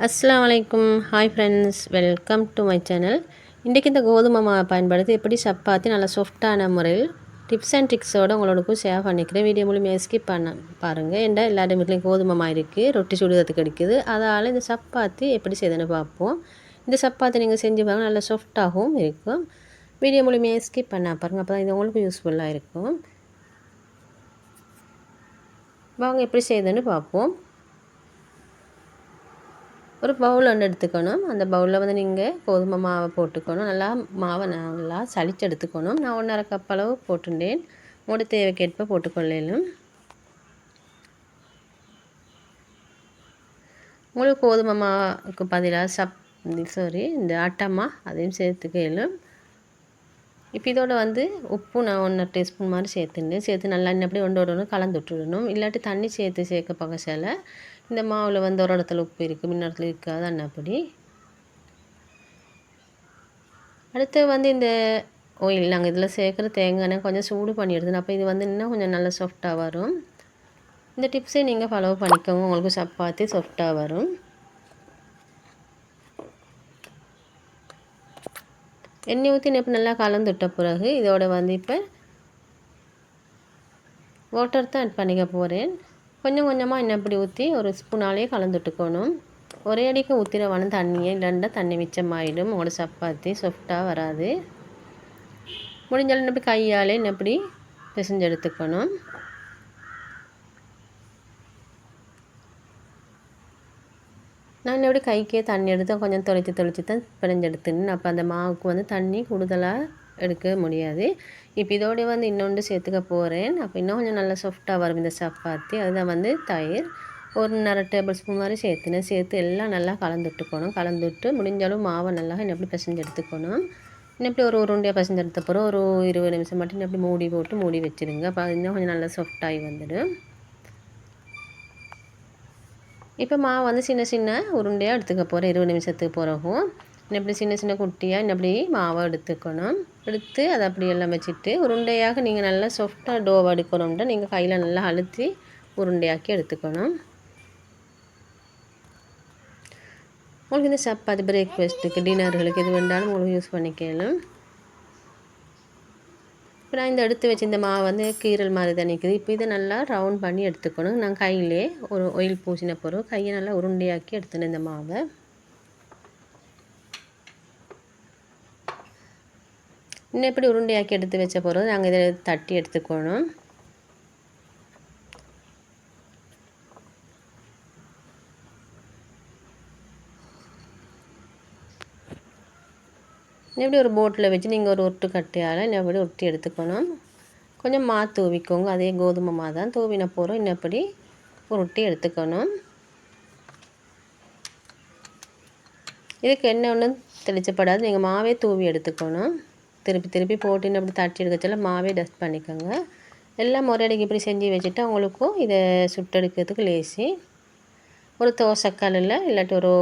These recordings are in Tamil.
அஸ்ஸலாமு அலைக்கும். Hi friends, welcome to my channel. இன்றைக்கி இந்த கோதுமை மாவை பயன்படுத்தி எப்படி சப்பாத்தி நல்லா சாஃப்டான முறையில் டிப்ஸ் அண்ட் ட்ரிக்ஸோடு உங்களோடக்கும் ஷேர் பண்ணிக்கிறேன். வீடியோ முழுமையாக ஸ்கிப் பண்ண பாருங்கள். ஏன்டா எல்லாரும் வீட்லேயும் கோதுமை மாவு இருக்குது, ரொட்டி சுடுறதுக்கு கிடைக்குது. அதனால் இந்த சப்பாத்தி எப்படி செய்யுதுன்னு பார்ப்போம். இந்த சப்பாத்தி நீங்கள் செஞ்சு பாருங்கள், நல்லா சாஃப்டாகவும் இருக்கும். வீடியோ முழுமையாக ஸ்கிப் பண்ண பாருங்கள், அப்போ தான் இது உங்களுக்கு யூஸ்ஃபுல்லாக இருக்கும். வாங்க எப்படி செய்யுதுன்னு பார்ப்போம். ஒரு பவுல் ஒன்று எடுத்துக்கணும். அந்த பவுலில் வந்து நீங்கள் கோதுமை மாவை போட்டுக்கணும். மாவை நல்லா சளிச்சு எடுத்துக்கணும். நான் 1.5 கப் அளவு போட்டுட்டேன். உங்களோட தேவைக்கேற்ப போட்டுக்கொள்ளலும். உங்களுக்கு கோதுமை மாவுக்கு பதிலாக இந்த ஆட்டமா அதையும் சேர்த்துக்கலும். இப்போ இதோட வந்து உப்பு நான் 1 டீஸ்பூன் மாதிரி சேர்த்து நல்லா அப்படி ஒன்று கலந்து விட்டுடணும். இல்லாட்டி தண்ணி சேர்க்க பக்கத்தில் இந்த மாவில் வந்து ஒரு இடத்துல உப்பு இருக்குது, இன்னொரு இடத்துல இருக்காது அப்படி. அடுத்து வந்து இந்த ஆயில் நாங்கள் இதில் சேர்க்குற தேங்காய் கொஞ்சம் சூடு பண்ணி எடுத்துன்னு, அப்போ இது வந்து இன்னும் கொஞ்சம் நல்லா சாஃப்டாக வரும். இந்த டிப்ஸை நீங்கள் ஃபாலோ பண்ணிக்கோங்க, உங்களுக்கு சப்பாத்தி சாஃப்டாக வரும். எண்ணெய் ஊற்றி இப்போ நல்லா கலந்து விட்ட பிறகு இதோட வந்து இப்போ வாட்டர் தான் ஆட் பண்ணிக்க போகிறேன். கொஞ்சம் கொஞ்சமாக இன்னும் இப்படி ஊற்றி ஒரு ஸ்பூனாலே கலந்துட்டுக்கணும். ஒரே அடிக்கு ஊற்றிடவான தண்ணியை இல்லைன்னா தண்ணி மிச்சமாகிடும். உங்களோட சப்பாத்தி சாஃப்டாக வராது. முடிஞ்சாலும் இப்படி கையாலே இப்படி பிசைஞ்சு எடுத்துக்கணும். நான் எப்படி கைக்கே தண்ணி எடுத்து கொஞ்சம் தொளிச்சு தான் பிணைஞ்சு எடுத்துன்னு, அப்போ அந்த மாவுக்கு வந்து தண்ணி கூடுதலாக எடுக்க முடியாது. இப்போ இதோடைய வந்து இன்னொன்று சேர்த்துக்க போகிறேன். அப்போ இன்னும் கொஞ்சம் நல்லா சாஃப்டாக வரும் இந்த சப்பாத்தி. அதுதான் வந்து தயிர் 1.5 டேபிள் ஸ்பூன் மாதிரி சேர்த்து எல்லாம் நல்லா கலந்துட்டுக்கணும். கலந்துட்டு முடிஞ்சாலும் மாவை நல்லா எப்படி பிசைஞ்சு எடுத்துக்கணும். இப்படி ஒரு உருண்டையாக பிசைஞ்சு எடுத்த பிறகு ஒரு 20 நிமிஷம் மட்டும் இப்படி மூடி வச்சுருங்க. அப்போ அது இன்னும் கொஞ்சம் நல்லா சாஃப்டாகி வந்துடும். இப்போ மாவு வந்து சின்ன உருண்டையாக எடுத்துக்க போகிறேன். 20 நிமிஷத்துக்கு பிறகும் இப்படி சின்ன குட்டியாக இப்படி மாவை எடுத்துக்கணும். எடுத்து அதை அப்படி எல்லாம் வச்சுட்டு உருண்டையாக நீங்கள் நல்லா சாஃப்டாக டோவை எடுக்கணும்னா நீங்கள் கையில் நல்லா அழுத்தி உருண்டையாக்கி எடுத்துக்கணும். உங்களுக்கு இந்த சப்பாத்தி பிரேக்ஃபாஸ்ட்டுக்கு டின்னர்களுக்கு எது வேண்டாலும் உங்களுக்கு யூஸ் பண்ணிக்கலாம். இப்போ நான் இந்த எடுத்து வச்சு இந்த மாவு வந்து கீரல் மாதிரி தான் நிற்குது. இப்போ இதை நல்லா ரவுண்ட் பண்ணி எடுத்துக்கணும். நான் கையிலே ஒரு ஆயில் பூசின பிறகு கையை நல்லா உருண்டையாக்கி எடுத்துனேன் இந்த மாவை. இன்னும் எப்படி உருண்டையாக்கி எடுத்து வச்ச பிறகு நாங்கள் இதை தட்டி எடுத்துக்கணும். இப்படி ஒரு போட்டில் வச்சு நீங்கள் ஒரு உருட்டு கட்டையால் இப்படி உருட்டி எடுத்துக்கணும். கொஞ்சம் தூவிக்கோங்க. அதே கோதுமை மாவு தான் தூவின போகிறோம். இன்னப்படி உருட்டி எடுத்துக்கணும். இதுக்கு எண்ணெய் ஒன்றும் தெளிச்சப்படாது. நீங்கள் மாவே தூவி எடுத்துக்கணும். திருப்பி போட்டு அப்படி தட்டி எடுக்கச்சல மாவே டஸ்ட் பண்ணிக்கோங்க. எல்லாம் முறையடிக்கு இப்படி செஞ்சு வச்சுட்டா உங்களுக்கும் இதை சுட்டெடுக்கிறதுக்கு லேசி. ஒரு தோசைக்கல்லில் இல்லாட்டி ஒரு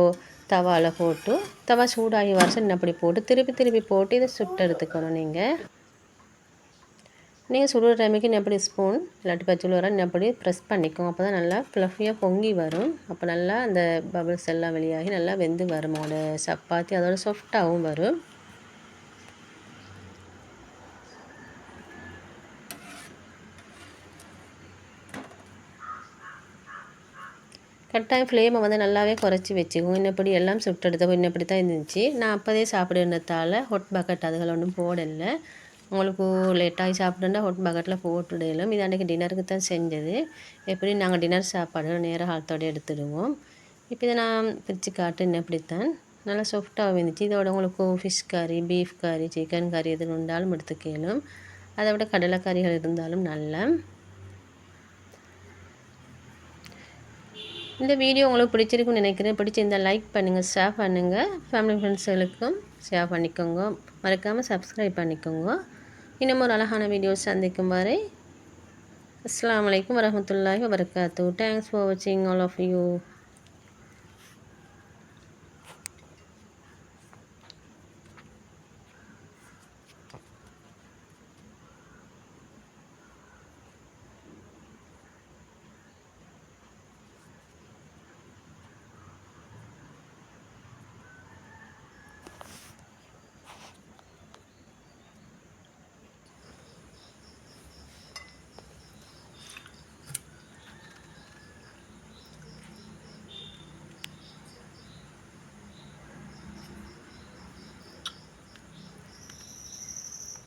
தவாவில் போட்டு தவா சூடாகி வரசன் அப்படி போட்டு திருப்பி போட்டு இதை சுட்டு எடுத்துக்கணும். நீங்கள் சுடுற டைமுக்கு அப்படி ஸ்பூன் இல்லாட்டி பச்சை வர அப்படி ப்ரெஸ் பண்ணிக்கோங்க. அப்போ தான் நல்லா ஃப்ளஃபியாக பொங்கி வரும். அப்போ நல்லா அந்த பபிள்ஸ் எல்லாம் வெளியாகி நல்லா வெந்து வரும். அதோட சப்பாத்தி அதோட சாஃப்டாகவும் வரும். கட்டாயம் ஃப்ளேமை வந்து நல்லாவே குறைச்சி வச்சுக்கோங்க. இன்னப்படி எல்லாம் சுட்டெடுத்தப்போ இன்னப்படி தான் இருந்துச்சு. நான் அப்போதே சாப்பிடுறதால ஹொட் பக்கெட் அதுகள் ஒன்றும் போடலை. உங்களுக்கு லேட்டாகி சாப்பிடுன்னா ஹொட் பக்கெட்டில் போட்டுடலாம். இது அன்றைக்கி டின்னருக்கு தான் செஞ்சது. எப்படி நாங்கள் டின்னர் சாப்பாடு நேராக ஹாலத்தோடு எடுத்துடுவோம். இப்போ இதை நான் பிரித்து காட்டு இன்னப்படித்தான் நல்லா சாஃப்டாக இருந்துச்சு. இதோட உங்களுக்கு ஃபிஷ் கறி, பீஃப் கறி, சிக்கன் கறி எது இருந்தாலும் எடுத்துக்கலாம். அதை விட கடலைக்கறிகள் இருந்தாலும் நல்லா. இந்த வீடியோ உங்களுக்கு பிடிச்சிருக்குன்னு நினைக்கிறேன். பிடிச்சிருந்தால் லைக் பண்ணுங்கள், ஷேர் பண்ணுங்கள், ஃபேமிலி ஃப்ரெண்ட்ஸுகளுக்கும் ஷேர் பண்ணிக்கோங்க. மறக்காமல் சப்ஸ்கிரைப் பண்ணிக்கோங்க. இன்னும் ஒரு அழகான வீடியோ சந்திக்கும் வரை அஸ்ஸலாமு அலைக்கும் வரஹ்மத்துல்லாஹி வபரகாத்துஹு. தேங்க்ஸ் ஃபார் வாட்சிங் ஆல் ஆஃப் யூ.